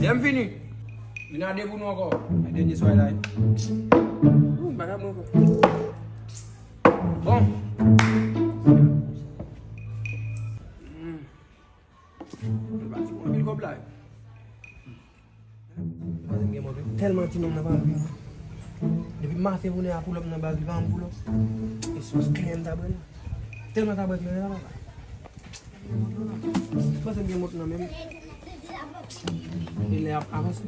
Bienvenue. Binade pour nous encore. Le dernier soir là. Bagage encore. Bon. Tellement de gens n'ont depuis mars vous n'avez pas pour base du vent boulot. Et sous client d'abonné. Tellement d'abonné là. Pas un bien mot même. Il est avancé.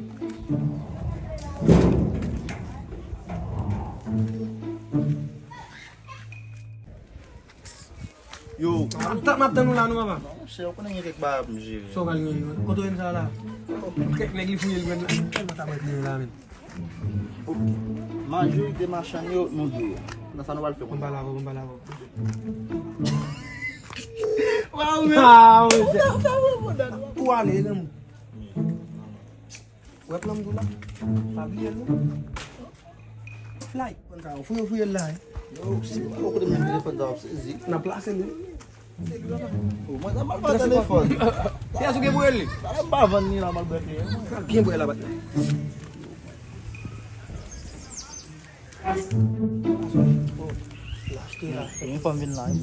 Yo, tak maptan nous là nous avant. saya ko nang yek ba mji. Sogal ngi ko to en sala. Kek nek li fuyel ben tellement d'abonné là men. Majorité machin yo non do. Na sa no wal fe ko. Mbala ko. Waaw me. Waaw. Tuale lam. Web lam dula. Pabliel. Fly. Kon fuyel la. Yo, si ko dem ni téléphone da zi. Na place ni. O mas amal ba téléphone. Si asuke buel ni. Ba van ni la mal bete. Quem buel la bat. Ini pambil lain.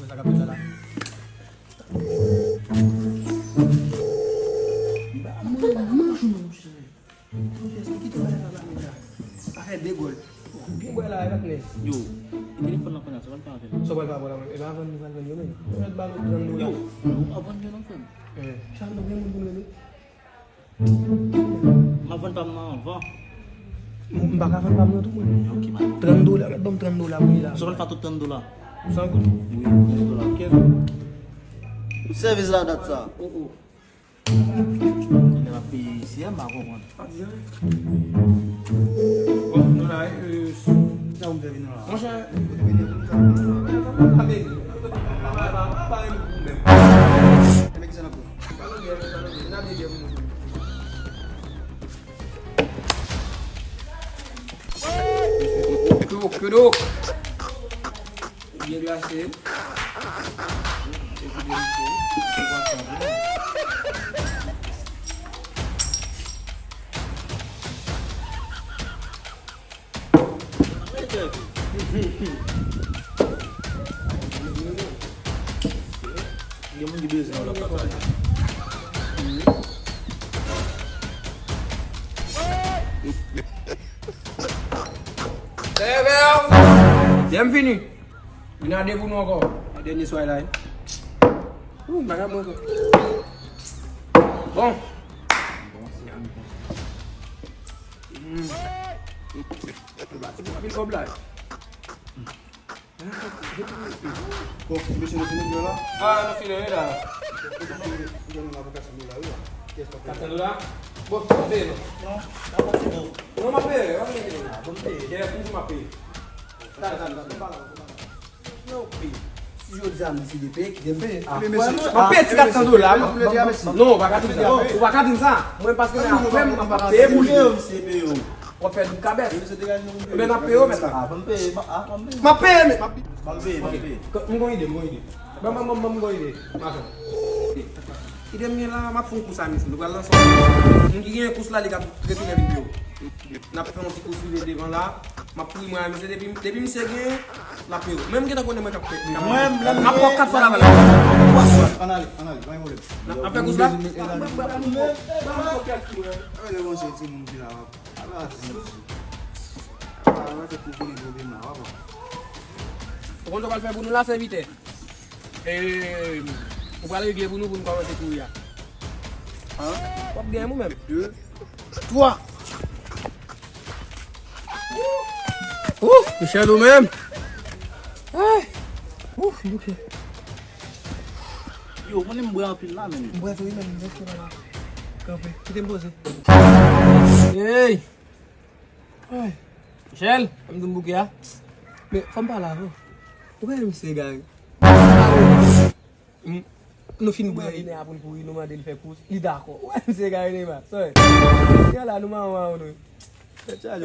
Wala ka pala. De gol. Quem buel la bat ni. Yo, ini pernah kena soal pa. Sobal pa bola. Eba van yo men. Red balo dran dula. Yo, abon yo nang fen. Saan mo yung mundo ni? Mavon pa ma va. Baka kan pam na to mo. Trandula, bom trandula mo nila. Soal fatut tandula. Saan ko? Tandula. Keso. Service la dat sa. Oo. Ini rapi siya mako kon. Oh, no la Sa um devin la. Moi, Kami sana ko. Kuduk. Dia biasa. Dia mun di base na wala pa. Bienvenue. Binade pour nous encore. Le dernier soir là. Bagage bon. Bon. Kok bisa sini dulu. Ah, no fine là. Cazzo là? Boh, va bene. Non ma bene, va bene. Che appunto ma bene. Dai. No, qui. Io già mi si dipende che deve. Ma pensi cazzo là? No, vacati in sa. Mo parce que na femme ma pas payer pour lui. On fait du cabet. Mais na payer maintenant. Ah, pampe, Ma payer. pampe. Mo ide. Mo ide. Ma fa. Ide mi la ma fon kusa mi, do la so. Ngi gen kus la li ka retourner vidéo. Na fait un petit coup sur devant là. Ma pour moi, mais depuis mi seguen la payer. Même que ta connait moi ka fait. Même la ma pas 4 fois la Anali, vai molho. Na fait kus là. Olha você tem um bila. On va faire pour nous là, c'est vite. Et on va aller pour nous commencer tout ya. Hein? Pas bien moi-même. 2, 3. Michel ou même. Yo, mana mbuya pil la men. Mbuya tu même là. Café. Tu t'es posé. Hey. Hey. Michel, am dum bouquet ya. Mais femme pas là. Pourquoi il me c'est gars? No fin boy ne apun pour nous demander de faire course. Il d'accord. Ouais, c'est gars ne ma. Ça. Ya là nous ma. C'est ça.